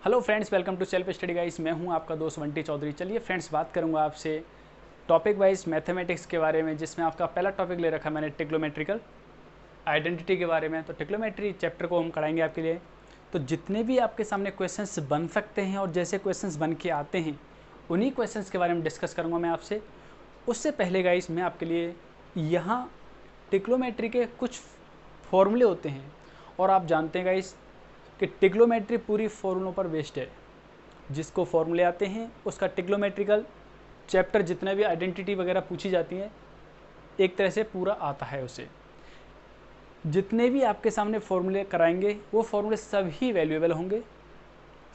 Hello friends, welcome to self study guys. मैं हूं आपका दोस्त बंटी चौधरी। चलिए फ्रेंड्स, बात करूंगा आपसे टॉपिक वाइज मैथमेटिक्स के बारे में, जिसमें आपका पहला टॉपिक ले रखा मैंने ट्रिग्नोमेट्रिकल आइडेंटिटी के बारे में। तो ट्रिग्नोमेट्री चैप्टर को हम कराएंगे आपके लिए। तो जितने भी आपके सामने क्वेश्चंस बन सकते हैं और जैसे क्वेश्चंस बन के आते हैं उन्हीं क्वेश्चंस के बारे में डिस्कस करूँगा मैं आपसे। उससे पहले गाइस, मैं आपके लिए यहाँ ट्रिग्नोमेट्री के कुछ फॉर्मूले होते हैं, और आप जानते हैं गाइस कि ट्रिग्नोमेट्री पूरी फॉर्मूलों पर बेस्ड है। जिसको फॉर्मूले आते हैं उसका ट्रिग्नोमेट्रिकल चैप्टर, जितने भी आइडेंटिटी वगैरह पूछी जाती हैं, एक तरह से पूरा आता है उसे। जितने भी आपके सामने फॉर्मूले कराएंगे वो फॉर्मूले सभी वैल्यूएबल होंगे,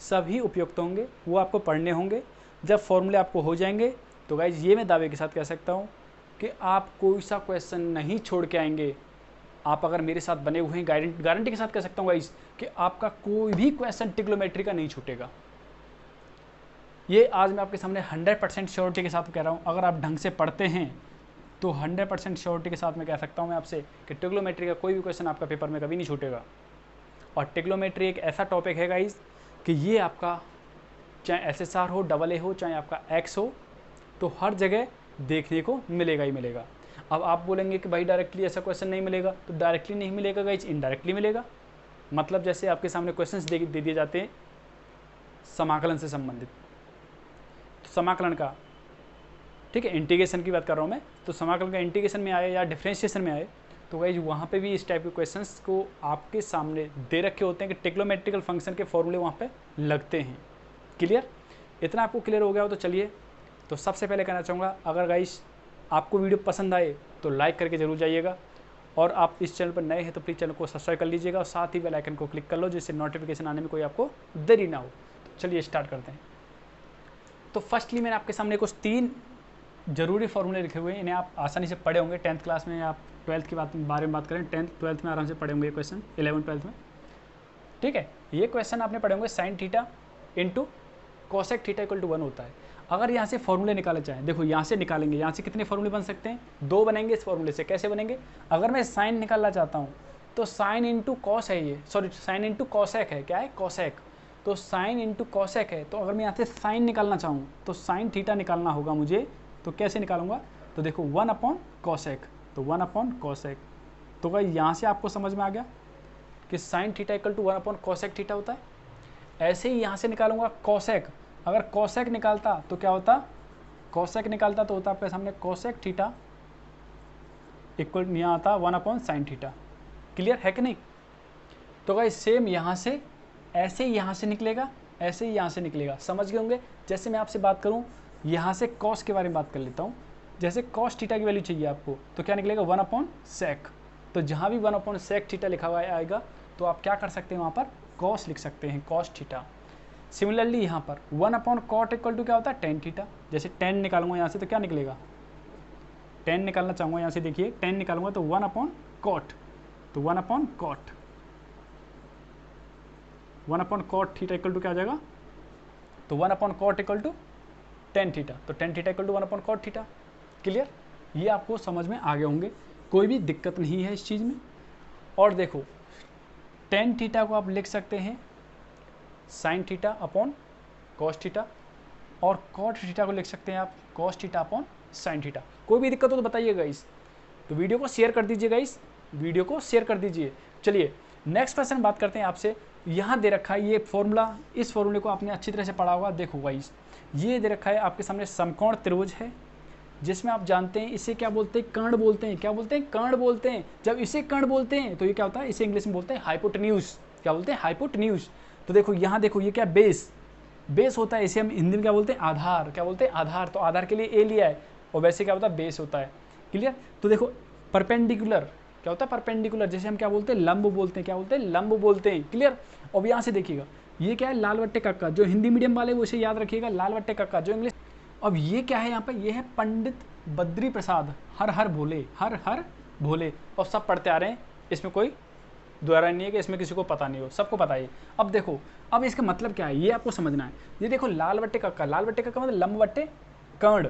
सभी उपयुक्त होंगे, वो आपको पढ़ने होंगे। जब फॉर्मूले आपको हो जाएंगे तो गाइज ये मैं दावे के साथ कह सकता हूँ कि आप कोई सा क्वेश्चन नहीं छोड़ के आएंगे। आप अगर मेरे साथ बने हुए हैं, गारंटी के साथ कह सकता हूँ गाइज कि आपका कोई भी क्वेश्चन ट्रिग्नोमेट्री का नहीं छूटेगा। ये आज मैं आपके सामने 100% श्योरिटी के साथ कह रहा हूँ। अगर आप ढंग से पढ़ते हैं तो 100% श्योरिटी के साथ मैं कह सकता हूँ मैं आपसे कि ट्रिग्नोमेट्री का कोई भी क्वेश्चन आपका पेपर में कभी नहीं छूटेगा। और ट्रिग्नोमेट्री एक ऐसा टॉपिक है गाइज कि ये आपका चाहे SSR हो, AA हो, चाहे आपका X हो, तो हर जगह देखने को मिलेगा ही मिलेगा। अब आप बोलेंगे कि भाई डायरेक्टली ऐसा क्वेश्चन नहीं मिलेगा, तो डायरेक्टली नहीं मिलेगा गाइज, इनडायरेक्टली मिलेगा। मतलब जैसे आपके सामने क्वेश्चंस दे दिए जाते हैं समाकलन से संबंधित, तो समाकलन का, ठीक है, इंटीग्रेशन की बात कर रहा हूँ मैं, तो समाकलन का इंटीग्रेशन में आए या डिफरेंशिएशन में आए, तो गाइज वहाँ पे भी इस टाइप के क्वेश्चंस को आपके सामने दे रखे होते हैं कि ट्रिग्नोमेट्रिकल फंक्शन के फॉर्मूले वहाँ पे लगते हैं। क्लियर? इतना आपको क्लियर हो गया हो तो चलिए, तो सबसे पहले कहना चाहूँगा, अगर गाइज आपको वीडियो पसंद आए तो लाइक करके जरूर जाइएगा, और आप इस चैनल पर नए हैं तो प्लीज़ चैनल को सब्सक्राइब कर लीजिएगा, और साथ ही बेल आइकन को क्लिक कर लो जिससे नोटिफिकेशन आने में कोई आपको देरी ना हो। तो चलिए स्टार्ट करते हैं। तो फर्स्टली मैंने आपके सामने कुछ 3 जरूरी फॉर्मूले लिखे हुए हैं, इन्हें आप आसानी से पढ़े होंगे 10th क्लास में, आप 12th के बारे में बात करें, 10th 12th में आराम से पढ़े होंगे क्वेश्चन, 11th 12th में। ठीक है, ये क्वेश्चन आपने पढ़े होंगे sine theta into cosec theta equal to 1 होता है। अगर यहाँ से फॉर्मूले निकाले चाहें, देखो यहाँ से निकालेंगे, यहाँ से कितने फॉर्मूले बन सकते हैं? 2 बनेंगे इस फॉर्मूले से। कैसे बनेंगे? अगर मैं साइन निकालना चाहता हूँ तो साइन इंटू कॉस है, ये सॉरी साइन इंटू कॉसेक है। क्या है? कॉसेक। तो साइन इंटू कॉसेक है, तो अगर मैं यहाँ से साइन निकालना चाहूँ तो साइन थीटा निकालना होगा मुझे। तो कैसे निकालूंगा? तो देखो 1 अपॉन कॉसेक, तो 1 अपॉन कॉसेक। तो भाई यहाँ से आपको समझ में आ गया कि sine theta equal to 1 upon cosec theta होता है। ऐसे ही यहाँ से निकालूंगा कॉसेक। अगर कॉसेक निकालता तो क्या होता? कॉसेक निकालता तो होता आपके सामने कोसेक थीटा इक्वल, यहाँ आता 1 अपॉन साइन थीटा। क्लियर है कि नहीं? तो गाइस सेम यहाँ से, ऐसे ही यहाँ से निकलेगा, ऐसे ही यहाँ से निकलेगा। समझ गए होंगे? जैसे मैं आपसे बात करूँ, यहाँ से कॉस के बारे में बात कर लेता हूँ। जैसे कॉस थीटा की वैल्यू चाहिए आपको, तो क्या निकलेगा? 1 अपॉन सेक। तो जहाँ भी 1 अपॉन सेक थीटा लिखा हुआ आएगा तो आप क्या कर सकते हैं? वहाँ पर कॉस लिख सकते हैं, कॉस थीटा। सिमिलरली यहाँ पर 1 अपॉन कॉट इक्वल टू क्या होता है? Tan theta. जैसे 10 निकालूंगा यहाँ से तो क्या निकलेगा? 10 निकालना चाहूँगा यहाँ से, देखिए 10 निकालूंगा तो 1 अपॉन कॉट, तो 1 upon cot, 1 upon cot theta equal to क्या आ जाएगा? तो 1 upon cot equal to 10 theta, तो 10 theta equal to 1 upon cot theta. Clear? ये आपको समझ में आ गए होंगे, कोई भी दिक्कत नहीं है इस चीज़ में। और देखो 10 थीटा को आप लिख सकते हैं sine theta upon cos theta, और कॉट थीटा को लिख सकते हैं आप cos theta upon sine theta. कोई भी दिक्कत हो तो बताइएगा इस, तो वीडियो को शेयर कर दीजिएगा, इस वीडियो को शेयर कर दीजिए। चलिए नेक्स्ट क्वेश्चन बात करते हैं आपसे। यहाँ दे रखा है ये फॉर्मूला, इस फॉर्मूले को आपने अच्छी तरह से पढ़ा होगा। देखो गाइस, ये दे रखा है आपके सामने समकोण त्रिभुज है, जिसमें आप जानते हैं इसे क्या बोलते हैं? कर्ण बोलते हैं। क्या बोलते हैं? कर्ण बोलते हैं। जब इसे कर्ण बोलते हैं तो ये क्या होता है? इसे इंग्लिश में बोलते हैं हाइपोटेन्यूज। क्या बोलते हैं? हाइपोटेन्यूज। तो देखो यहाँ देखो, ये क्या? बेस। बेस होता है, इसे हम हिंदी में क्या बोलते हैं? आधार। क्या बोलते हैं? आधार। तो आधार के लिए ए लिया है, और वैसे क्या होता है? बेस होता है। क्लियर? तो देखो परपेंडिकुलर क्या होता है? परपेंडिकुलर, जैसे हम क्या बोलते हैं? लंब बोलते हैं। क्या बोलते हैं? लंब बोलते हैं। क्लियर? और यहाँ से देखिएगा, ये क्या है? लाल बट्टे कक्का। जो हिंदी मीडियम वाले वो इसे याद रखिएगा, लाल बट्टे कक्का। जो इंग्लिश, अब ये क्या है यहाँ पर? ये है पंडित बद्री प्रसाद, हर हर भोले, हर हर भोले। और सब पढ़ते आ रहे हैं, इसमें कोई दोहरा नहीं है कि इसमें किसी को पता नहीं हो, सबको पता है। अब देखो, अब इसका मतलब क्या है ये आपको समझना है। ये देखो लाल बट्टे कक्का, लाल बट्टे कक्का मतलब लंब बट्टे कर्ण।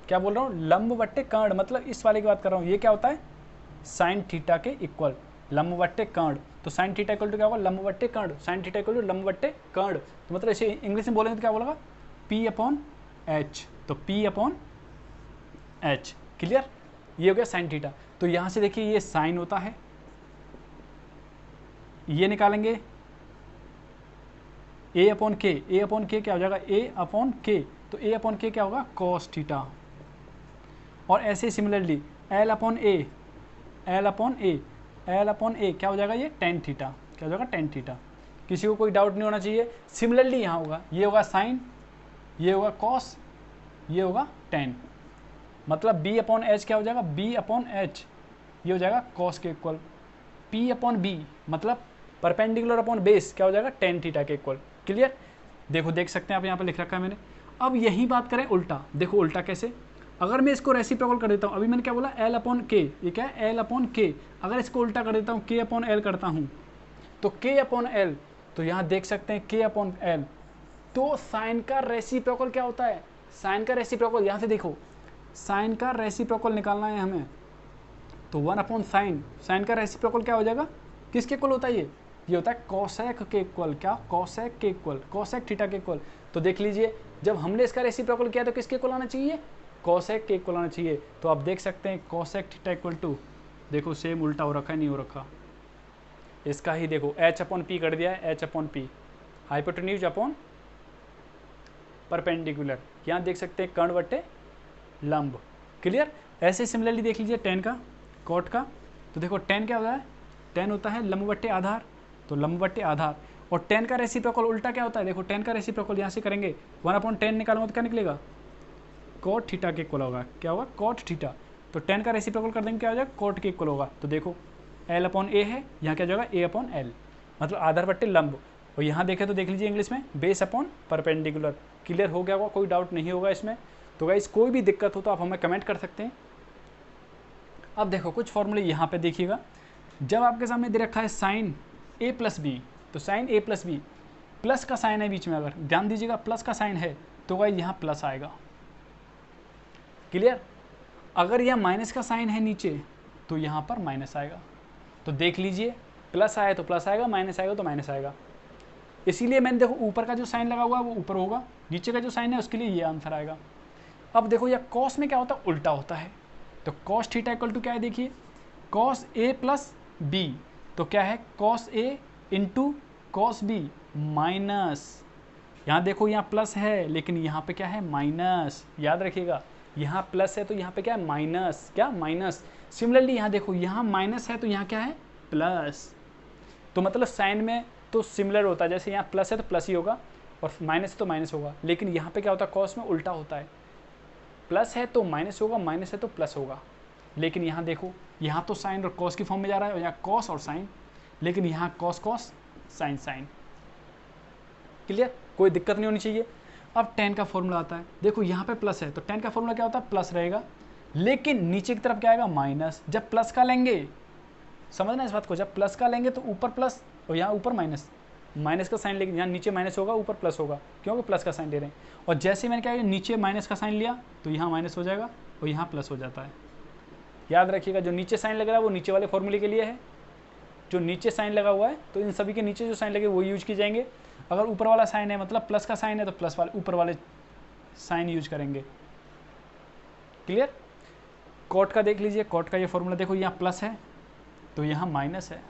क्या बोल रहा हूँ? लंब बट्टे कर्ण, मतलब इस वाले की बात कर रहा हूँ। ये क्या होता है? साइन थीटा के इक्वल, लंब बट्टे कर्ण। तो साइन थीटा इक्वल टू क्या होगा, लंब बट्टे कर्ण, साइन थीटा इक्वल टू लंब बट्टे कर्ण। तो मतलब इसे इंग्लिश में बोलेंगे तो क्या बोलेगा, P अपॉन एच, तो P अपॉन एच। क्लियर, ये हो गया साइन थीटा। तो यहाँ से देखिए ये साइन होता है, ये निकालेंगे A अपॉन के, A अपॉन के क्या हो जाएगा, A अपॉन के, तो A अपॉन के क्या होगा, कॉस थीटा। और ऐसे सिमिलरली L अपॉन ए, L अपॉन ए, L अपॉन ए क्या हो जाएगा, ये टेन थीटा, क्या हो जाएगा, टेन थीटा। किसी को कोई डाउट नहीं होना चाहिए। सिमिलरली यहाँ होगा, ये होगा साइन, ये होगा कॉस, ये होगा टेन, मतलब B अपॉन एच क्या हो जाएगा, B अपॉन एच, ये हो जाएगा कॉस के इक्वल। P अपॉन बी मतलब परपेंडिकुलर अपॉन बेस क्या हो जाएगा, टेन थीटा के इक्वल। क्लियर, देखो देख सकते हैं आप, यहाँ पे लिख रखा है मैंने। अब यही बात करें उल्टा, देखो उल्टा कैसे, अगर मैं इसको रेसिप्रोकल कर देता हूँ, अभी मैंने क्या बोला, L अपॉन के, ये क्या है, L अपॉन के, अगर इसको उल्टा कर देता हूँ, K अपॉन L करता हूँ, तो K अपॉन L, तो यहाँ देख सकते हैं K अपॉन L, तो साइन का रेसिप्रोकल क्या होता है, साइन का रेसिप्रोकल, यहाँ से देखो साइन का रेसिप्रोकल निकालना है हमें, तो वन अपॉन साइन, साइन का रेसिप्रोकल क्या हो जाएगा, किसके इक्वल होता है ये होता है कोसेक के इक्वल, क्या, कोसेक के इक्वल, कोसेक थीटा के इक्वल। तो देख लीजिए जब हमने इसका रेसिप्रोकल किया तो किसके इक्वल आना चाहिए, कोसेक के इक्वल आना चाहिए। तो आप देख सकते हैं कोसेक थीटा इक्वल टू, देखो सेम उल्टा हो रखा है, नहीं हो रखा, इसका ही देखो एच अपॉन पी कर दिया है, H upon P, hypotenuse upon perpendicular, यहाँ देख सकते हैं कर्ण बट्टे लंब। क्लियर, ऐसे सिमिलरली देख लीजिए टेन का, कॉट का, तो देखो टेन क्या होता है, टेन होता है लंब बट्टे आधार, तो लंब बट्टे आधार, और टेन का रेसिप्रोकल उल्टा क्या होता है, देखो टेन का रेसिप्रोकल यहाँ से करेंगे, वन अपॉन टेन निकालूंगा तो क्या निकलेगा, कॉट थीटा के इक्वल होगा, क्या होगा, कॉट थीटा। तो टेन का रेसिप्रोकल कर देंगे क्या हो जाएगा, कॉट के इक्वल होगा। तो देखो एल अपॉन ए है, यहाँ क्या जाएगा, ए अपॉन एल, मतलब आधार बट्टे लंब, और यहाँ देखें तो देख लीजिए इंग्लिश में बेस अपॉन परपेंडिकुलर। क्लियर हो गया होगा, कोई डाउट नहीं होगा इसमें। तो गाइस कोई भी दिक्कत हो तो आप हमें कमेंट कर सकते हैं। अब देखो कुछ फॉर्मूले यहाँ पे देखिएगा, जब आपके सामने दे रखा है साइन ए प्लस बी, तो sign A plus B, plus का साइन है बीच में, अगर ध्यान दीजिएगा प्लस का साइन है तो गाइस यहाँ प्लस आएगा। क्लियर, अगर यह माइनस का साइन है नीचे तो यहाँ पर माइनस आएगा। तो देख लीजिए प्लस आया तो प्लस आएगा, माइनस आएगा तो माइनस आएगा, इसीलिए मैंने देखो ऊपर का जो साइन लगा हुआ है वो ऊपर होगा, नीचे का जो साइन है उसके लिए ये आंसर आएगा। अब देखो यह कॉस में क्या होता है, उल्टा होता है, तो कॉस थीटा इक्वल टू क्या है, देखिए कॉस ए प्लस बी, तो क्या है कॉस ए इंटू कॉस बी माइनस, यहाँ देखो यहाँ प्लस है लेकिन यहाँ पे क्या है माइनस, याद रखिएगा यहाँ प्लस है तो यहाँ पे क्या है माइनस, क्या माइनस। सिमिलरली यहाँ देखो यहाँ माइनस है तो यहाँ क्या है प्लस, तो मतलब साइन में तो सिमिलर होता है, जैसे यहाँ प्लस है तो प्लस ही होगा और माइनस है तो माइनस होगा, लेकिन यहाँ पे क्या होता है कॉस में उल्टा होता है, प्लस है तो माइनस होगा, माइनस है तो प्लस होगा। लेकिन यहाँ देखो यहाँ तो साइन और कॉस की फॉर्म में जा रहा है और यहाँ कॉस और साइन, लेकिन यहाँ cos cos sine sine. Clear, कोई दिक्कत नहीं होनी चाहिए। अब टेन का फॉर्मूला आता है, देखो यहाँ पे प्लस है तो टेन का फॉर्मूला क्या होता है, प्लस रहेगा, लेकिन नीचे की तरफ क्या आएगा माइनस। जब प्लस का लेंगे, समझना इस बात को, जब प्लस का लेंगे तो ऊपर प्लस और यहाँ ऊपर माइनस, माइनस का साइन लेंगे यहाँ नीचे माइनस होगा ऊपर प्लस होगा, क्योंकि प्लस का साइन ले रहे हैं। और जैसे मैंने क्या नीचे माइनस का साइन लिया तो यहाँ माइनस हो जाएगा और यहाँ प्लस हो जाता है। याद रखिएगा जो नीचे साइन लग रहा है वो नीचे वाले फॉर्मूले के लिए है, जो नीचे साइन लगा हुआ है तो इन सभी के नीचे जो साइन लगे वो यूज किए जाएंगे। अगर ऊपर वाला साइन है मतलब प्लस का साइन है तो प्लस वाले ऊपर वाले साइन यूज करेंगे। क्लियर, कॉट का देख लीजिए, कॉट का ये फॉर्मूला देखो यहाँ प्लस है तो यहाँ माइनस है,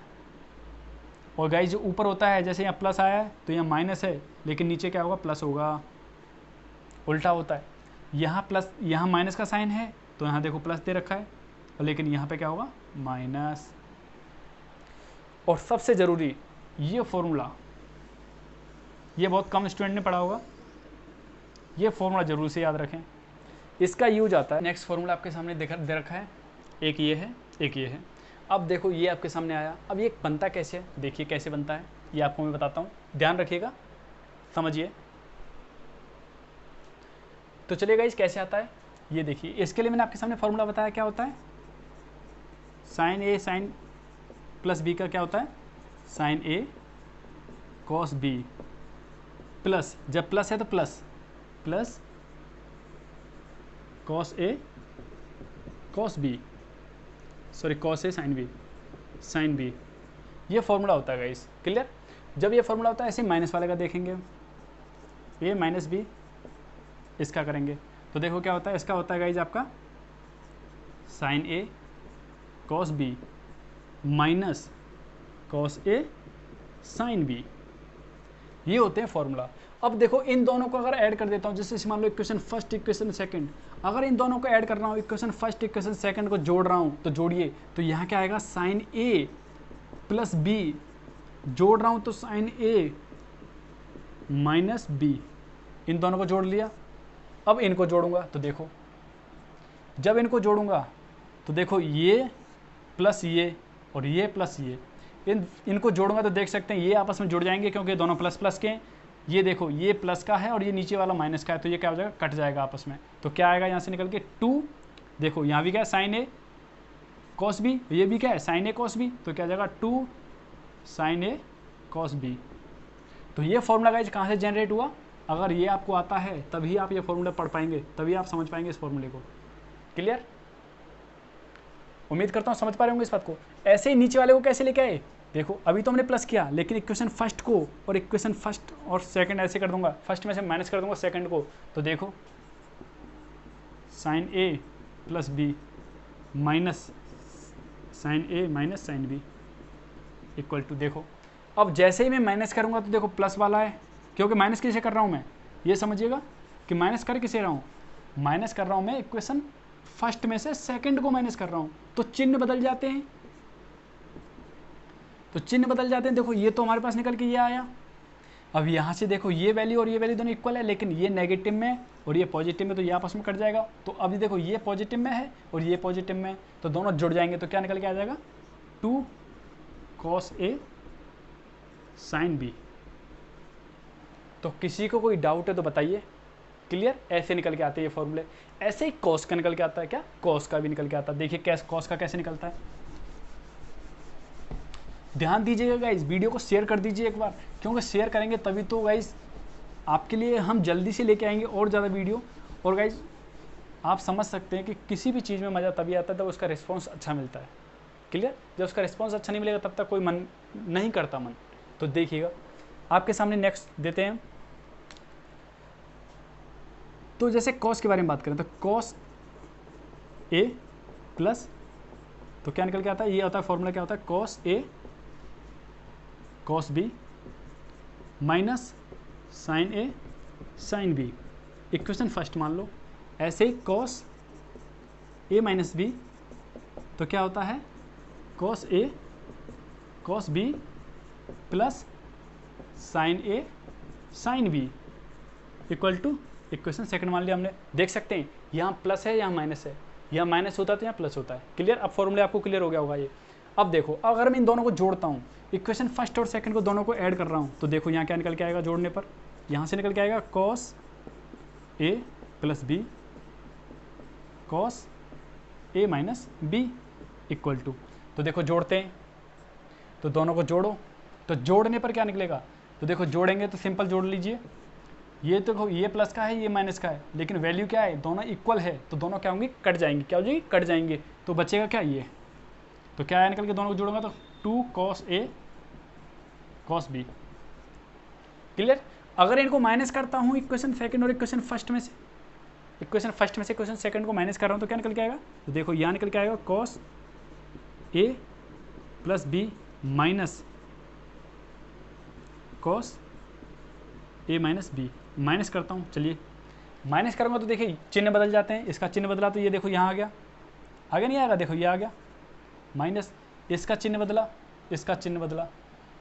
और गाइस जो ऊपर होता है जैसे यहाँ प्लस आया है तो यहाँ माइनस है, लेकिन नीचे क्या होगा प्लस होगा, उल्टा होता है। यहाँ प्लस यहाँ माइनस का साइन है तो यहाँ देखो प्लस दे रखा है, लेकिन यहाँ पे क्या होगा माइनस। और सबसे ज़रूरी ये फॉर्मूला, ये बहुत कम स्टूडेंट ने पढ़ा होगा, ये फॉर्मूला जरूर से याद रखें, इसका यूज आता है। नेक्स्ट फॉर्मूला आपके सामने दे रखा है, एक ये है एक ये है। अब देखो ये आपके सामने आया, अब ये बनता कैसे है, देखिए कैसे बनता है, ये आपको मैं बताता हूँ, ध्यान रखिएगा समझिए। तो चलिए गाइस कैसे आता है ये देखिए, इसके लिए मैंने आपके सामने फॉर्मूला बताया क्या होता है, sign A sign plus B का क्या होता है साइन ए कॉस बी प्लस, जब प्लस है तो plus plus cos A cos B, sorry cos A sine B, ये फॉर्मूला होता है गाइस, क्लियर। जब ये फॉर्मूला होता है ऐसे माइनस वाले का देखेंगे, ए माइनस बी इसका करेंगे तो देखो क्या होता है, इसका होता है गाइस आपका sign A cos B minus cos A sine B, ये होते हैं फॉर्मूला। अब देखो इन दोनों को अगर ऐड कर देता हूँ, जैसे मान लो इक्वेशन फर्स्ट इक्वेशन सेकंड, अगर इन दोनों को ऐड कर रहा हूँ, इक्वेशन फर्स्ट इक्वेशन सेकंड को जोड़ रहा हूँ तो जोड़िए, तो यहाँ क्या आएगा साइन ए प्लस बी, जोड़ रहा हूँ तो साइन ए माइनस बी, इन दोनों को जोड़ लिया। अब इनको जोड़ूंगा तो देखो, जब इनको जोड़ूंगा तो देखो ये प्लस ये और ये प्लस ये, इनको जोड़ूंगा तो देख सकते हैं ये आपस में जुड़ जाएंगे क्योंकि दोनों प्लस प्लस के हैं। ये देखो ये प्लस का है और ये नीचे वाला माइनस का है, तो ये क्या हो जाएगा, कट जाएगा आपस में। तो क्या आएगा यहाँ से निकल के 2, देखो यहाँ भी क्या है साइन ए कॉस बी, ये भी क्या है साइन ए कॉस बी, तो क्या आ जाएगा 2 साइन ए कॉस बी। तो ये फॉर्मूला गाइस कहाँ से जनरेट हुआ, अगर ये आपको आता है तभी आप ये फॉर्मूला पढ़ पाएंगे, तभी आप समझ पाएंगे इस फॉर्मूले को, क्लियर। उम्मीद करता हूँ समझ पा रहे होंगे इस बात को। ऐसे ही नीचे वाले को कैसे लेके आए, देखो अभी तो हमने प्लस किया, लेकिन इक्वेशन फर्स्ट को और इक्वेशन फर्स्ट और सेकंड ऐसे कर दूंगा, फर्स्ट में से माइनस कर दूंगा सेकंड को, तो देखो sine A plus B minus sine A minus sine B equal to, देखो अब जैसे ही मैं माइनस करूंगा तो देखो प्लस वाला है, क्योंकि माइनस किसे कर रहा हूँ मैं, ये समझिएगा कि माइनस कर किसे रहा हूँ, माइनस कर रहा हूँ मैं इक्वेशन फर्स्ट में से सेकंड को माइनस कर रहा हूँ, तो चिन्ह बदल जाते हैं, तो चिन्ह बदल जाते हैं। देखो ये तो हमारे पास निकल के ये आया, अब यहाँ से देखो ये वैल्यू और ये वैल्यू दोनों इक्वल है, लेकिन ये नेगेटिव में और ये पॉजिटिव में, तो ये आपस में कट जाएगा। तो अभी देखो ये पॉजिटिव में है और ये पॉजिटिव में, तो दोनों जुड़ जाएंगे, तो क्या निकल के आ जाएगा 2 cos ए साइन बी। तो किसी को कोई डाउट है तो बताइए, क्लियर। ऐसे निकल के आते हैं ये फॉर्मूले, ऐसे ही कॉस का निकल के आता है, क्या कॉस का भी निकल के आता है। देखिए कैसे कॉस का कैसे निकलता है, ध्यान दीजिएगा गाइस, वीडियो को शेयर कर दीजिए एक बार, क्योंकि शेयर करेंगे तभी तो गाइस आपके लिए हम जल्दी से लेके आएंगे और ज़्यादा वीडियो। और गाइस आप समझ सकते हैं कि किसी भी चीज़ में मज़ा तभी आता है जब उसका रिस्पॉन्स अच्छा मिलता है, क्लियर। जब उसका रिस्पॉन्स अच्छा नहीं मिलेगा तब तक कोई मन नहीं करता मन। तो देखिएगा आपके सामने नेक्स्ट देते हैं, तो जैसे कॉस के बारे में बात करें तो कॉस ए प्लस, तो क्या निकल के आता है, ये होता है फॉर्मूला, क्या होता है cos A cos B minus sine A sine B, equation first मान लो। ऐसे ही कॉस ए माइनस बी, तो क्या होता है cos A cos B plus sine A sine B equal to equation second मान लिया हमने। देख सकते हैं यहाँ प्लस है यहाँ माइनस है, यहाँ माइनस होता है तो यहाँ प्लस होता है, क्लियर। अब फॉर्मूले आपको क्लियर हो गया होगा ये। अब देखो अगर मैं इन दोनों को जोड़ता हूँ, इक्वेशन फर्स्ट और सेकंड को दोनों को ऐड कर रहा हूँ, तो देखो यहाँ क्या निकल के आएगा जोड़ने पर, यहाँ से निकल के आएगा cos A plus B cos A minus B equal to, तो देखो जोड़ते हैं तो दोनों को जोड़ो, तो जोड़ने पर क्या निकलेगा, तो देखो जोड़ेंगे तो सिंपल जोड़ लीजिए, ये तो देखो ये प्लस का है ये माइनस का है, लेकिन वैल्यू क्या है दोनों इक्वल है, तो दोनों क्या होंगे कट जाएंगे, क्या हो जाएगी कट जाएंगे, तो बचेगा क्या ये, तो क्या है निकल के दोनों को जोड़ूंगा तो 2 cos ए cos बी, क्लियर। अगर इनको माइनस करता हूँ इक्वेशन सेकंड और इक्वेशन फर्स्ट में से, इक्वेशन फर्स्ट में से इक्वेशन सेकंड को माइनस कर रहा हूँ, तो क्या निकल के आएगा, तो देखो यहाँ निकल के आएगा cos ए प्लस बी माइनस cos ए माइनस बी, माइनस करता हूँ, चलिए माइनस करूँगा तो देखिए चिन्ह बदल जाते हैं, इसका चिन्ह बदला तो ये देखो यहाँ आ गया, आगे नहीं आएगा, देखो ये आ गया माइनस, इसका चिन्ह बदला इसका चिन्ह बदला,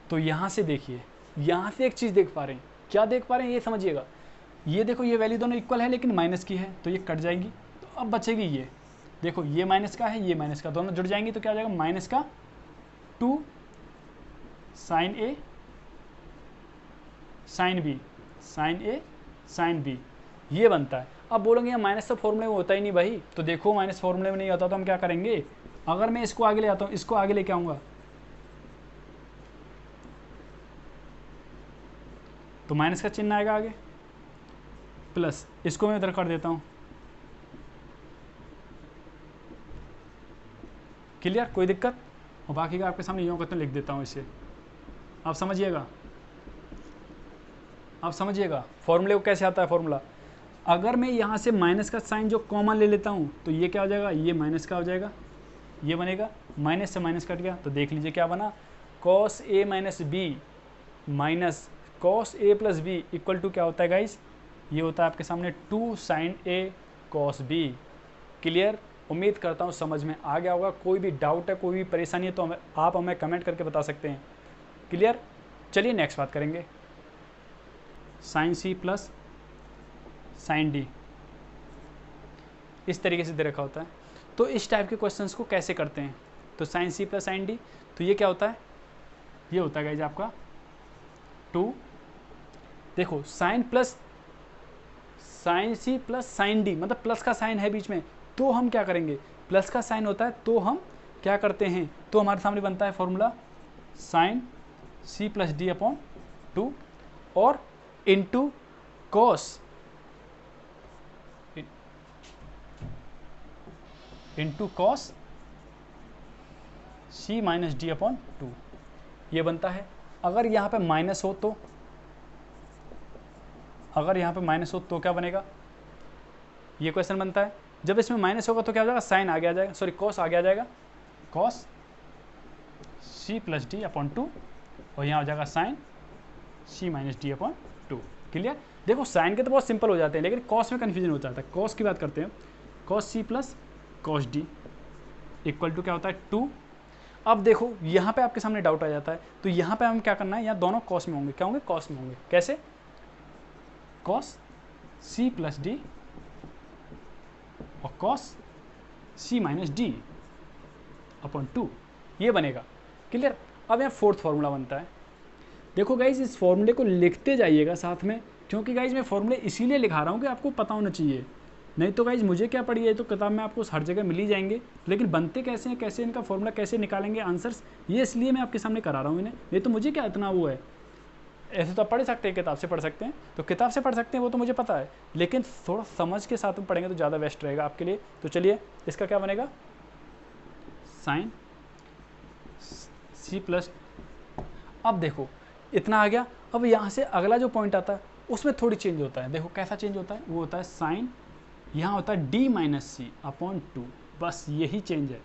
तो यहाँ से देखिए यहाँ से एक चीज़ देख पा रहे हैं, क्या देख पा रहे हैं ये समझिएगा, ये देखो ये वैल्यू दोनों इक्वल है लेकिन माइनस की है, तो ये कट जाएंगी, तो अब बचेगी ये, देखो ये माइनस का है ये माइनस का, दोनों जुड़ जाएंगी, तो क्या आ जाएगा माइनस का 2 sign A sine B sign A sine B, ये बनता है। अब बोलोगे यार माइनस तो फॉर्मूले में होता ही नहीं भाई, तो देखो माइनस फॉर्मूले में नहीं होता तो हम क्या करेंगे, अगर मैं इसको आगे ले आता हूँ, इसको आगे लेके आऊँगा तो माइनस का चिन्ह आएगा आगे, प्लस इसको मैं उधर कर देता हूँ, क्लियर, कोई दिक्कत। और बाकी का आपके सामने यूँ करते लिख देता हूँ इसे, आप समझिएगा, फॉर्मूले को कैसे आता है फॉर्मूला। अगर मैं यहाँ से माइनस का साइन जो कॉमन ले लेता हूँ तो ये क्या हो जाएगा, ये माइनस का हो जाएगा, ये बनेगा, माइनस से माइनस कट गया तो देख लीजिए क्या बना, cos a minus B minus cos a plus B equal to क्या होता है गाइस, ये होता है आपके सामने 2 sin a cos b। Clear, उम्मीद करता हूँ समझ में आ गया होगा। कोई भी डाउट है, कोई भी परेशानी है तो आप हमें कमेंट करके बता सकते हैं। क्लियर, चलिए नेक्स्ट बात करेंगे, sin c plus sin d इस तरीके से दे रखा होता है। तो इस टाइप के क्वेश्चंस को कैसे करते हैं, तो sin c plus sin d, तो ये क्या होता है, ये होता है गाइज आपका 2, देखो sin c plus sin d मतलब प्लस का साइन है बीच में, तो हम क्या करेंगे, प्लस का साइन होता है तो हम क्या करते हैं, तो हमारे सामने बनता है formula sin c plus D upon 2 और into cos c minus D upon 2 ये बनता है। अगर यहाँ पे माइनस हो तो, क्या बनेगा, ये क्वेश्चन बनता है। जब इसमें माइनस होगा तो क्या हो जाएगा, साइन आगे आ जाएगा, सॉरी कॉस आगे आ जाएगा, cos c plus D upon 2 और यहाँ हो जाएगा साइन c minus D upon 2। Clear, देखो साइन के तो बहुत सिंपल हो जाते हैं लेकिन कॉस में कन्फ्यूजन हो जाता है। कॉस की बात करते हैं, cos c plus cos d equal to क्या होता है 2। अब देखो यहाँ पे आपके सामने डाउट आ जाता है, तो यहाँ पे हम क्या करना है, यहाँ दोनों कॉस में होंगे, क्या होंगे, कॉस में होंगे। कैसे, cos c प्लस डी और cos c minus D upon 2 ये बनेगा। क्लियर, अब यहाँ फोर्थ फार्मूला बनता है। देखो गाइज इस फॉर्मूले को लिखते जाइएगा साथ में, क्योंकि गाइज मैं फॉर्मूले इसीलिए लिखा रहा हूँ कि आपको पता होना चाहिए, नहीं तो गाइज मुझे क्या पड़ी है, तो किताब में आपको हर जगह मिल ही जाएंगे, लेकिन बनते कैसे हैं, कैसे इनका फॉर्मूला कैसे निकालेंगे आंसर्स, ये इसलिए मैं आपके सामने करा रहा हूँ इन्हें, नहीं तो मुझे क्या इतना वो है। ऐसे तो आप पढ़ सकते हैं, किताब से पढ़ सकते हैं, तो किताब से पढ़ सकते हैं वो तो मुझे पता है, लेकिन थोड़ा समझ के साथ में पढ़ेंगे तो ज़्यादा बेस्ट रहेगा आपके लिए। तो चलिए इसका क्या बनेगा, साइन c प्लस, अब देखो इतना आ गया। अब यहाँ से अगला जो पॉइंट आता है उसमें थोड़ी चेंज होता है, देखो कैसा चेंज होता है, वो होता है साइन, यहाँ होता है d माइनस सी अपॉन 2, बस यही चेंज है।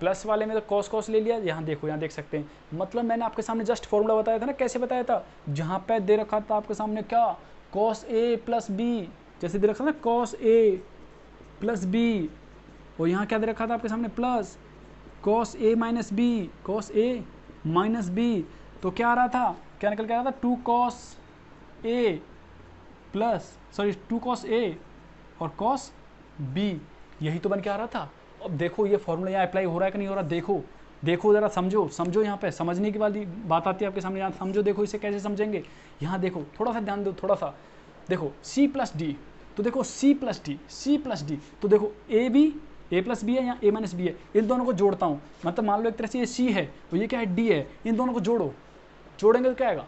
प्लस वाले में तो कॉस कॉस ले लिया, यहाँ देखो, यहाँ देख सकते हैं, मतलब मैंने आपके सामने जस्ट फॉर्मूला बताया था ना, कैसे बताया था, जहाँ पे दे रखा था आपके सामने क्या, cos a प्लस बी, जैसे दे रखा था ना cos a प्लस बी, और यहाँ क्या दे रखा था आपके सामने plus cos a minus B, cos a minus B, तो क्या आ रहा था, क्या निकल के आ रहा था, 2 cos a plus sorry 2 cos a और cos b, यही तो बन के आ रहा था। अब देखो ये फॉर्मूला यहाँ अप्लाई हो रहा है कि नहीं हो रहा, देखो ज़रा समझो, यहाँ पे समझने की बात आती है आपके सामने, यहाँ समझो, देखो इसे कैसे समझेंगे, यहाँ देखो थोड़ा सा ध्यान दो, थोड़ा सा देखो c प्लस डी, तो देखो c प्लस डी, तो देखो a प्लस बी है या a माइनस बी है, इन दोनों को जोड़ता हूँ, मतलब मान लो एक तरह से ये c है और ये क्या है d है, इन दोनों को जोड़ेंगे तो क्या आएगा,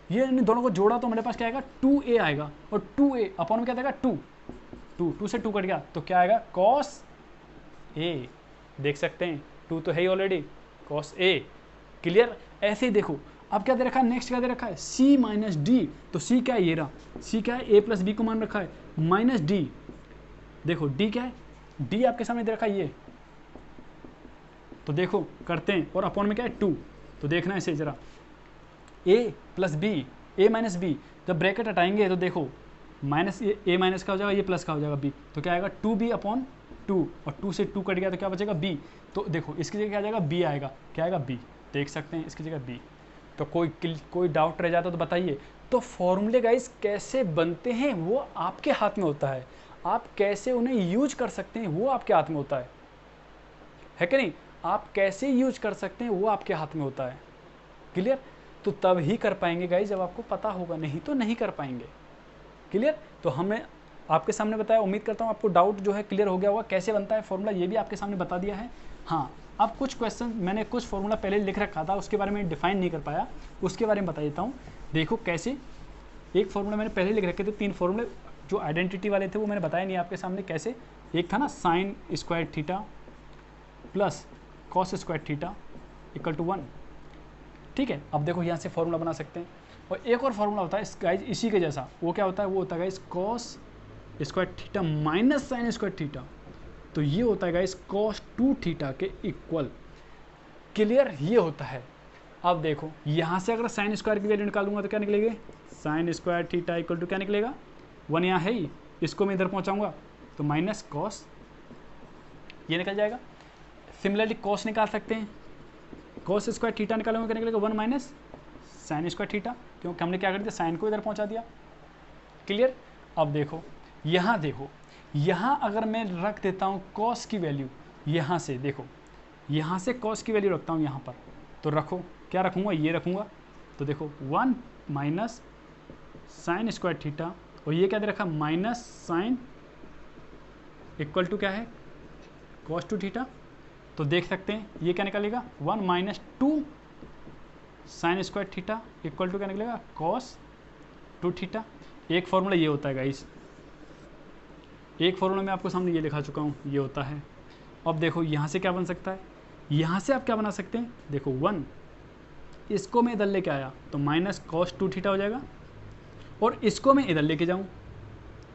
ये इन दोनों को जोड़ा तो मेरे पास क्या आएगा 2a आएगा, और 2a अपॉन में क्या देगा 2 से 2 कट गया तो क्या आएगा cos a, देख सकते हैं 2 तो है ही ऑलरेडी, cos a। क्लियर, ऐसे ही देखो अब क्या दे रखा है, नेक्स्ट क्या दे रखा है c माइनस डी, तो c क्या है, ये रहा c क्या है, a प्लस बी को मान रखा है माइनस डी, देखो d क्या है, d आपके सामने दे रखा है ये, तो देखो करते हैं, और अपॉन में क्या है 2, तो देखना ऐसे जरा a plus B, a minus B, जब ब्रैकेट हटाएंगे तो देखो माइनस a माइनस का हो जाएगा, ये प्लस का हो जाएगा b, तो क्या आएगा 2b अपॉन 2, और 2 से 2 कट गया तो क्या बचेगा b, तो देखो इसकी जगह क्या आ जाएगा b आएगा, क्या आएगा b, देख सकते हैं इसकी जगह b। तो कोई डाउट रह जाता तो बताइए। तो फॉर्मूले गाइस कैसे बनते हैं वो आपके हाथ में होता है, आप कैसे उन्हें यूज कर सकते हैं वो आपके हाथ में होता है कि नहीं, आप कैसे यूज कर सकते हैं वो आपके हाथ में होता है। क्लियर, तो तब ही कर पाएंगे गाइस जब आपको पता होगा, नहीं तो नहीं कर पाएंगे। क्लियर, तो हमने आपके सामने बताया, उम्मीद करता हूँ आपको डाउट जो है क्लियर हो गया होगा, कैसे बनता है फॉर्मूला ये भी आपके सामने बता दिया है। हाँ, अब कुछ क्वेश्चन मैंने कुछ फॉर्मूला पहले लिख रखा था, उसके बारे में डिफाइन नहीं कर पाया, उसके बारे में बता देता हूँ। देखो कैसे, एक फॉर्मूला मैंने पहले लिख रखे थे, 3 फॉर्मूले जो आइडेंटिटी वाले थे वो मैंने बताया नहीं आपके सामने कैसे। एक था ना sine square theta plus cos square theta equal to 1, ठीक है, अब देखो यहाँ से फॉर्मूला बना सकते हैं। और एक और फार्मूला होता है इस गाइज इसी के जैसा, वो क्या होता है, वो होता है guys cos square theta minus sign square theta. तो ये होता है गाइज कॉस 2 थीटा के इक्वल। क्लियर, ये होता है। अब देखो यहाँ से अगर साइन स्क्वायर की वैल्यू निकालूंगा तो क्या निकलेगी, sine square theta equal to क्या निकलेगा, 1 यहाँ है ही, इसको मैं इधर पहुँचाऊँगा तो माइनस कॉस, ये निकल जाएगा। सिमिलरली कॉस निकाल सकते हैं, कॉस स्क्वायर थीटा निकालेंगे क्या निकलेगा, 1 माइनस साइन स्क्वायर थीटा, क्योंकि हमने क्या कर दिया, साइन को इधर पहुँचा दिया। क्लियर। अब देखो यहाँ अगर मैं रख देता हूँ कॉस की वैल्यू, यहाँ से देखो, यहाँ से कॉस की वैल्यू रखता हूँ यहाँ पर, तो रखो क्या रखूँगा, ये रखूँगा। तो देखो 1 माइनस साइन स्क्वायर थीटा, और ये क्या दे रखा, माइनस साइन इक्वल टू क्या है, कॉस 2 थीटा। तो देख सकते हैं ये क्या निकलेगा, 1 minus 2 sine square theta equal to क्या निकलेगा, कॉस 2 थीटा। एक फॉर्मूला ये होता है गाइस, एक फॉर्मूला मैं आपको सामने ये लिखा चुका हूँ, ये होता है। अब देखो यहाँ से क्या बन सकता है, यहाँ से आप क्या बना सकते हैं, देखो 1, इसको मैं इधर लेके आया तो माइनस कॉस 2 थीटा हो जाएगा, और इसको मैं इधर लेके जाऊँ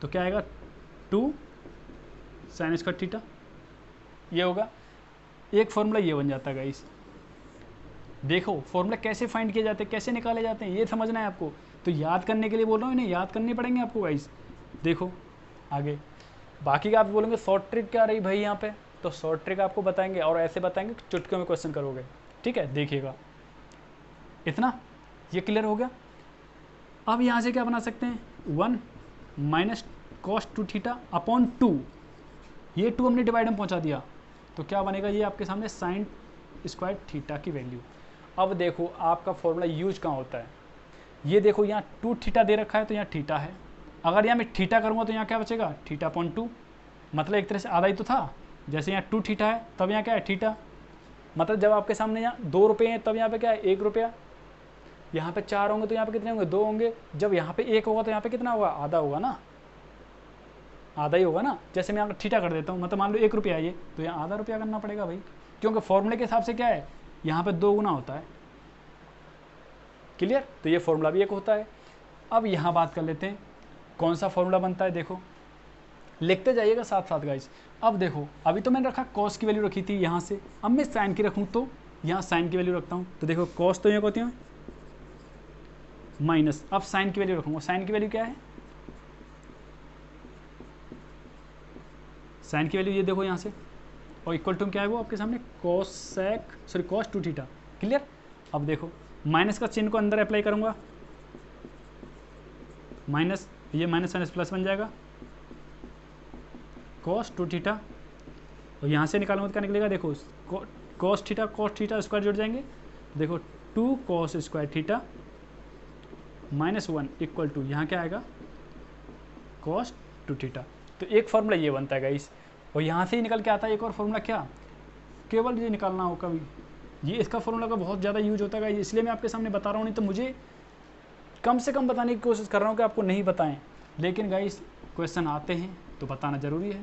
तो क्या आएगा, 2 साइन स्क्वायर थीटा, ये होगा। एक फॉर्मूला ये बन जाता है गाइस। देखो फॉर्मूला कैसे फाइंड किए जाते हैं, कैसे निकाले जाते हैं, ये समझना है आपको। तो याद करने के लिए बोल रहा हूँ, इन्हें याद करने पड़ेंगे आपको गाइस। देखो आगे बाकी का आप बोलेंगे शॉर्ट ट्रिक क्या रही भाई यहाँ पे, तो शॉर्ट ट्रिक आपको बताएंगे और ऐसे बताएंगे चुटकी में क्वेश्चन करोगे। ठीक है, देखिएगा इतना, ये क्लियर हो गया। अब यहाँ से क्या बना सकते हैं, 1 माइनस कॉस 2 थीटा अपॉन 2, ये 2 हमने डिवाइड में पहुँचा दिया, तो क्या बनेगा, ये आपके सामने साइन स्क्वायर थीटा की वैल्यू। अब देखो आपका फॉर्मूला यूज कहाँ होता है, ये देखो यहाँ 2 थीटा दे रखा है तो यहाँ थीटा है, अगर यहाँ मैं थीटा करूँगा तो यहाँ क्या बचेगा, थीटा अपॉन 2, मतलब एक तरह से आधा ही तो था। जैसे यहाँ 2 थीटा है तब यहाँ क्या है, थीटा, मतलब जब आपके सामने यहाँ 2 रुपये हैं तब यहाँ पे क्या है, 1 रुपया। यहाँ पे 4 होंगे तो यहाँ पे कितने होंगे, 2 होंगे। जब यहाँ पे 1 होगा तो यहाँ पे कितना होगा, आधा होगा ना, आधा ही होगा ना। जैसे मैं यहाँ थीटा कर देता हूँ, मतलब मान लो 1 रुपया है ये, तो यहाँ आधा रुपया करना पड़ेगा भाई, क्योंकि फॉर्मूले के हिसाब से क्या है, यहाँ पे 2 गुना होता है। क्लियर, तो ये फॉर्मूला भी एक होता है। अब यहाँ बात कर लेते हैं कौन सा फॉर्मूला बनता है, देखो लिखते जाइएगा साथ साथ गाइस। अब देखो अभी तो मैंने रखा कॉस की वैल्यू रखी थी यहाँ से, अब मैं साइन की रखूँ तो यहाँ साइन की वैल्यू रखता हूँ, तो देखो कॉस तो यहाँ होती है माइनस, अब साइन की वैल्यू रखूँगा, साइन की वैल्यू क्या है, साइन की वैल्यू ये देखो यहाँ से, और इक्वल टू क्या है वो आपके सामने, कॉस 2 थीटा। क्लियर। अब देखो माइनस का चिन्ह को अंदर अप्लाई करूँगा, माइनस, ये माइनस माइनस प्लस बन जाएगा, कॉस 2 थीटा, और यहाँ से निकालूंगा तो क्या निकलेगा, देखो कॉस थीटा स्क्वायर जुड़ जाएंगे, देखो 2 cos square theta minus 1 equal to यहाँ क्या आएगा, कॉस 2 थीटा। तो एक फॉर्मूला ये बनता है गाइस, और यहाँ से ही निकल के आता है एक और फॉर्मूला, क्या, केवल ये निकालना हो कभी, ये इसका फॉर्मूला का बहुत ज़्यादा यूज होता है, इसलिए मैं आपके सामने बता रहा हूँ, नहीं तो मुझे कम से कम बताने की कोशिश कर रहा हूँ कि आपको नहीं बताएं, लेकिन गाइस क्वेश्चन आते हैं तो बताना ज़रूरी है।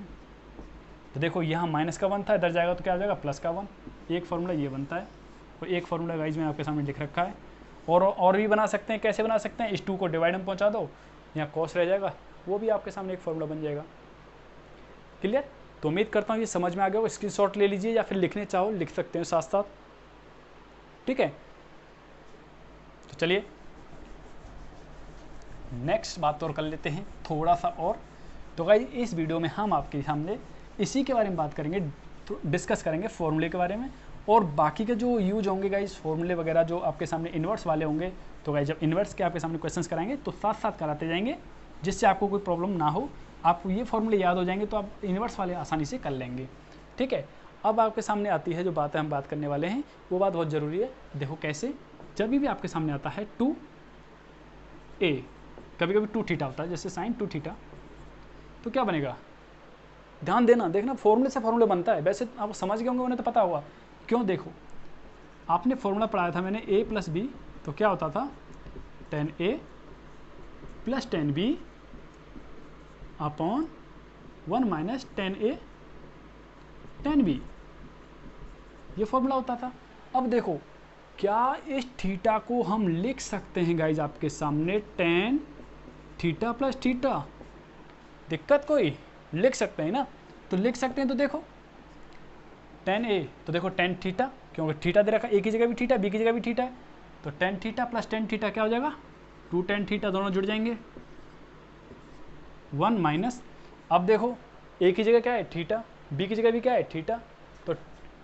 तो देखो यहाँ माइनस का 1 था, इधर जाएगा तो क्या आ जाएगा, प्लस का 1। एक फार्मूला ये बनता है, और एक फार्मूला गाइस मैं आपके सामने लिख रखा है, और भी बना सकते हैं। कैसे बना सकते हैं, इस 2 को डिवाइड में पहुँचा दो, यहाँ कॉस रह जाएगा, वो भी आपके सामने एक फार्मूला बन जाएगा। क्लियर। तो उम्मीद करता हूँ ये समझ में आ गया हो, स्क्रीनशॉट ले लीजिए या फिर लिखने चाहो लिख सकते हैं साथ साथ। ठीक है, तो चलिए नेक्स्ट बात और कर लेते हैं थोड़ा सा और। तो गाइस इस वीडियो में हम आपके सामने इसी के बारे में बात करेंगे, डिस्कस करेंगे फॉर्मूले के बारे में, और बाकी के जो यूज होंगे गाइस फॉर्मूले वगैरह जो आपके सामने इन्वर्स वाले होंगे, तो गाइस जब इन्वर्स के आपके सामने क्वेश्चंस कराएंगे तो साथ साथ कराते जाएंगे, जिससे आपको कोई प्रॉब्लम ना हो। आपको ये फॉर्मूले याद हो जाएंगे तो आप इन्वर्स वाले आसानी से कर लेंगे। ठीक है, अब आपके सामने आती है जो बातें हम बात करने वाले हैं, वो बात बहुत ज़रूरी है। देखो कैसे, जब भी आपके सामने आता है 2a, कभी कभी 2 थीटा होता है, जैसे साइन 2 थीटा, तो क्या बनेगा, ध्यान देना, देखना फॉर्मूले से फॉर्मूला बनता है। वैसे आप समझ गए होंगे, उन्हें तो पता होगा क्यों। देखो आपने फॉर्मूला पढ़ाया था मैंने a प्लस बी, तो क्या होता था 10a plus 10b upon 1 minus 10a 10b, ये फॉर्मूला होता था। अब देखो क्या इस थीटा को हम लिख सकते हैं गाइज आपके सामने टेन थीटा प्लस थीटा? दिक्कत कोई? लिख सकते हैं ना, तो लिख सकते हैं। तो देखो टेन ए, तो देखो टेन थीटा, क्योंकि थीटा दे रखा है, ए की जगह भी थीटा, बी की जगह भी थीटा है, तो tan theta plus tan theta क्या हो जाएगा, टू टेन थीटा, दोनों जुड़ जाएंगे, वन माइनस, अब देखो ए की जगह क्या है थीटा, बी की जगह भी क्या है थीटा, तो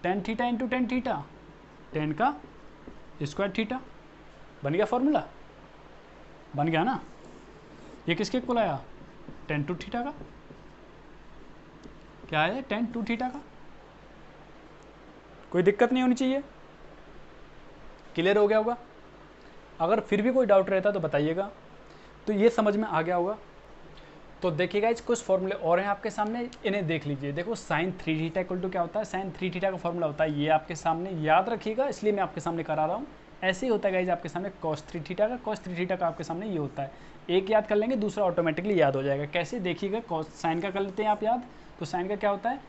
tan theta into tan theta, ten का स्क्वायर थीटा, बन गया फॉर्मूला, बन गया ना। ये किसके इक्वल आया, टेन टू थीटा का, क्या है टेन टू थीटा का। कोई दिक्कत नहीं होनी चाहिए, क्लियर हो गया होगा। अगर फिर भी कोई डाउट रहता तो बताइएगा। तो ये समझ में आ गया होगा। तो देखिएगा इस कुछ फॉर्मूले और हैं आपके सामने, इन्हें देख लीजिए। देखो sine three theta equal to क्या होता है, साइन थ्री थीटा का फॉर्मूला होता है ये आपके सामने, याद रखिएगा, इसलिए मैं आपके सामने करा रहा हूँ। ऐसे ही होता है गाइज आपके सामने कॉस थ्री थीटा का, कॉस थ्री थीटा का आपके सामने ये होता है। एक याद कर लेंगे, दूसरा ऑटोमेटिकली याद हो जाएगा। कैसे देखिएगा, कॉस साइन का कर लेते हैं आप याद, तो साइन का क्या होता है,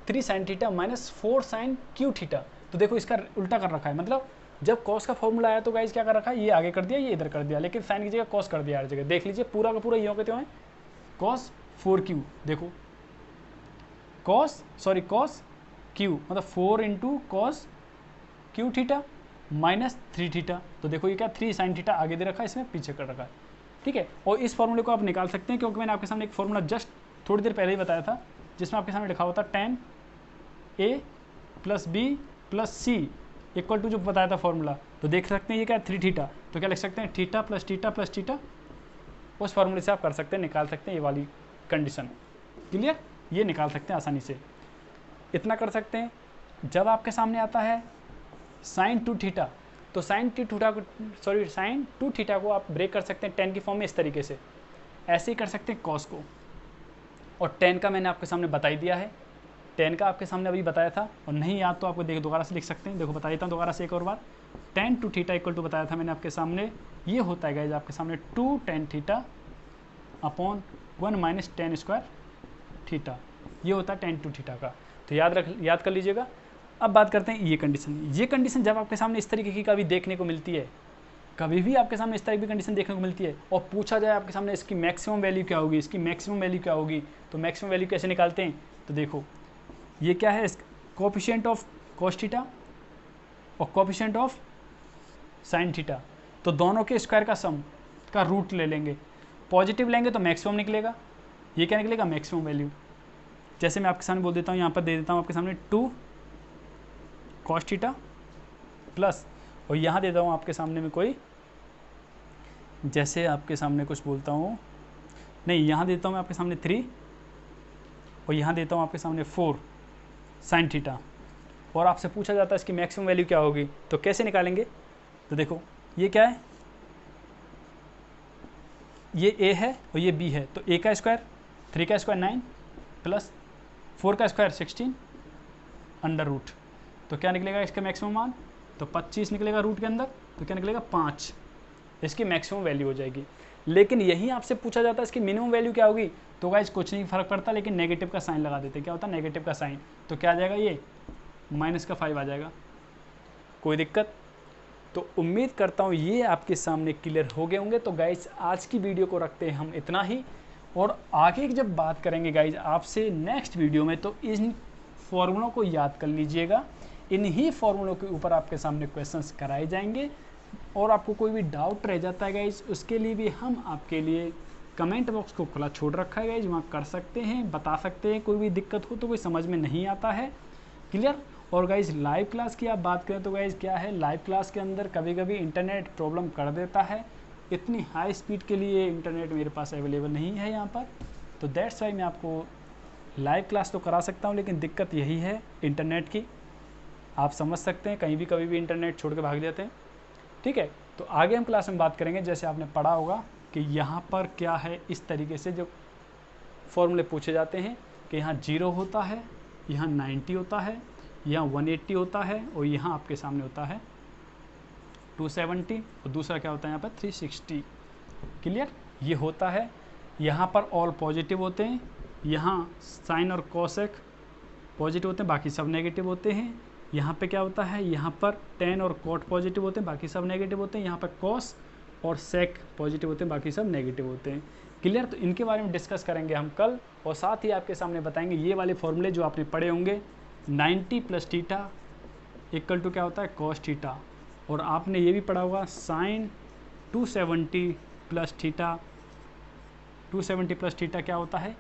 three sine theta minus four sine Q theta. तो देखो इसका उल्टा कर रखा है, मतलब जब कॉस का फॉर्मूला आया तो गाइज क्या कर रखा है, ये आगे कर दिया, ये इधर कर दिया, लेकिन साइन की जगह कॉस कर दिया हर जगह। देख लीजिए पूरा का पूरा ये कहते हैं कॉस फोर क्यू, देखो कॉस क्यू मतलब four into cos Q theta minus three theta. तो देखो ये क्या, थ्री साइन थीटा आगे दे रखा है, इसमें पीछे कर रखा है, ठीक है। और इस फॉर्मूले को आप निकाल सकते हैं, क्योंकि मैंने आपके सामने एक फॉर्मूला जस्ट थोड़ी देर पहले ही बताया था, जिसमें आपके सामने लिखा हुआ था tan A plus B plus C equal to जो बताया था फॉर्मूला। तो देख सकते हैं ये क्या, थ्री थीटा, तो क्या लिख सकते हैं, theta plus theta plus theta. उस फॉर्मूले से आप कर सकते हैं, निकाल सकते हैं ये वाली कंडीशन, क्लियर, ये निकाल सकते हैं आसानी से। इतना कर सकते हैं। जब आपके सामने आता है साइन टू थीटा, तो साइन टू थीटा को आप ब्रेक कर सकते हैं टेन की फॉर्म में इस तरीके से, ऐसे ही कर सकते हैं कॉस को। और टेन का मैंने आपके सामने बता ही दिया है, टेन का आपके सामने अभी बताया था, और नहीं याद तो आपको देखो दोबारा से लिख सकते हैं। देखो बता देता हूँ दोबारा से एक और बार, tan two theta equal to बताया था मैंने आपके सामने, ये होता है गाइस आपके सामने two tan theta upon one minus tan square theta, ये होता है टेन टू थीटा का। तो याद कर लीजिएगा। अब बात करते हैं ये कंडीशन जब आपके सामने इस तरीके की कभी देखने को मिलती है, कभी भी आपके सामने इस तरह की कंडीशन देखने को मिलती है, और पूछा जाए आपके सामने इसकी मैक्सिमम वैल्यू क्या होगी, इसकी मैक्सिमम वैल्यू क्या होगी, तो मैक्सिमम वैल्यू कैसे निकालते हैं, तो देखो ये क्या है, कोएफिशिएंट ऑफ कॉस थीटा और कोएफिशिएंट ऑफ साइन थीटा, तो दोनों के स्क्वायर का सम का रूट ले लेंगे। पॉजिटिव लेंगे तो मैक्सिमम निकलेगा, ये क्या निकलेगा, मैक्सिमम वैल्यू। जैसे मैं आपके सामने बोल देता हूँ, यहाँ पर दे देता हूँ आपके सामने टू कॉस थीटा प्लस, और यहाँ देता हूँ आपके सामने में कोई, जैसे आपके सामने कुछ बोलता हूँ, नहीं यहाँ देता हूँ मैं आपके सामने थ्री, और यहाँ देता हूँ आपके सामने फोर साइन थीटा, और आपसे पूछा जाता है इसकी मैक्सिमम वैल्यू क्या होगी, तो कैसे निकालेंगे, तो देखो ये क्या है, ये ए है और ये बी है, तो ए का स्क्वायर, थ्री का स्क्वायर 9 प्लस फोर का स्क्वायर 16 अंडर रूट, तो क्या निकलेगा इसका मैक्सिमम मान, तो 25 निकलेगा रूट के अंदर, तो क्या निकलेगा 5, इसकी मैक्सिमम वैल्यू हो जाएगी। लेकिन यही आपसे पूछा जाता है इसकी मिनिमम वैल्यू क्या होगी, तो गाइस कुछ नहीं फर्क पड़ता, लेकिन नेगेटिव का साइन लगा देते, क्या होता है नेगेटिव का साइन, तो क्या आ जाएगा ये माइनस का 5 आ जाएगा। कोई दिक्कत? तो उम्मीद करता हूँ ये आपके सामने क्लियर हो गए होंगे। तो गाइस आज की वीडियो को रखते हैं हम इतना ही, और आगे जब बात करेंगे गाइस आपसे नेक्स्ट वीडियो में, तो इन फॉर्मूलों को याद कर लीजिएगा, इन्हीं फॉर्मूलों के ऊपर आपके सामने क्वेश्चंस कराए जाएंगे। और आपको कोई भी डाउट रह जाता है गाइस, उसके लिए भी हम आपके लिए कमेंट बॉक्स को खुला छोड़ रखा है गाइस, वहाँ कर सकते हैं, बता सकते हैं, कोई भी दिक्कत हो तो कोई समझ में नहीं आता है, क्लियर। और गाइस लाइव क्लास की आप बात करें तो गाइस क्या है, लाइव क्लास के अंदर कभी कभी इंटरनेट प्रॉब्लम कर देता है, इतनी हाई स्पीड के लिए इंटरनेट मेरे पास अवेलेबल नहीं है यहाँ पर, तो दैट्स वाई मैं आपको लाइव क्लास तो करा सकता हूँ, लेकिन दिक्कत यही है इंटरनेट की, आप समझ सकते हैं, कहीं भी कभी भी इंटरनेट छोड़ के भाग जाते हैं, ठीक है। तो आगे हम क्लास में बात करेंगे, जैसे आपने पढ़ा होगा कि यहाँ पर क्या है, इस तरीके से जो फॉर्मूले पूछे जाते हैं कि यहाँ 0 होता है, यहाँ 90 होता है, यहाँ 180 होता है, और यहाँ आपके सामने होता है 270, और दूसरा क्या होता है यहाँ पर 360, क्लियर। ये होता है, यहाँ पर ऑल पॉजिटिव होते हैं, यहाँ साइन और कोसेक पॉजिटिव होते हैं, बाकी सब नेगेटिव होते हैं, यहाँ पे क्या होता है, यहाँ पर टेन और कॉट पॉजिटिव होते हैं, बाकी सब नेगेटिव होते हैं। यहाँ पर कॉस और सेक पॉजिटिव होते हैं, बाकी सब नेगेटिव होते हैं। क्लियर? तो इनके बारे में डिस्कस करेंगे हम कल, और साथ ही आपके सामने बताएंगे ये वाले फॉर्मूले जो आपने पढ़े होंगे, 90 प्लस थीटा इक्वल टू क्या होता है, कॉस थीटा। और आपने ये भी पढ़ा होगा sine 270 plus theta, 270 plus theta क्या होता है।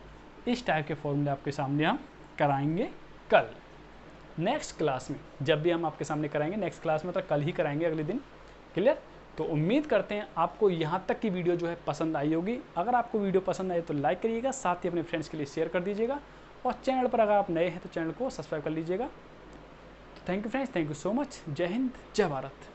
इस टाइप के फॉर्मूले आपके सामने हम कराएंगे कल नेक्स्ट क्लास में। जब भी हम आपके सामने कराएंगे नेक्स्ट क्लास में, तो कल ही कराएंगे, अगले दिन। क्लियर? तो उम्मीद करते हैं आपको यहाँ तक की वीडियो जो है पसंद आई होगी। अगर आपको वीडियो पसंद आए तो लाइक करिएगा, साथ ही अपने फ्रेंड्स के लिए शेयर कर दीजिएगा, और चैनल पर अगर आप नए हैं तो चैनल को सब्सक्राइब कर लीजिएगा। तो thank you friends, thank you so much. जय हिंद, जय भारत।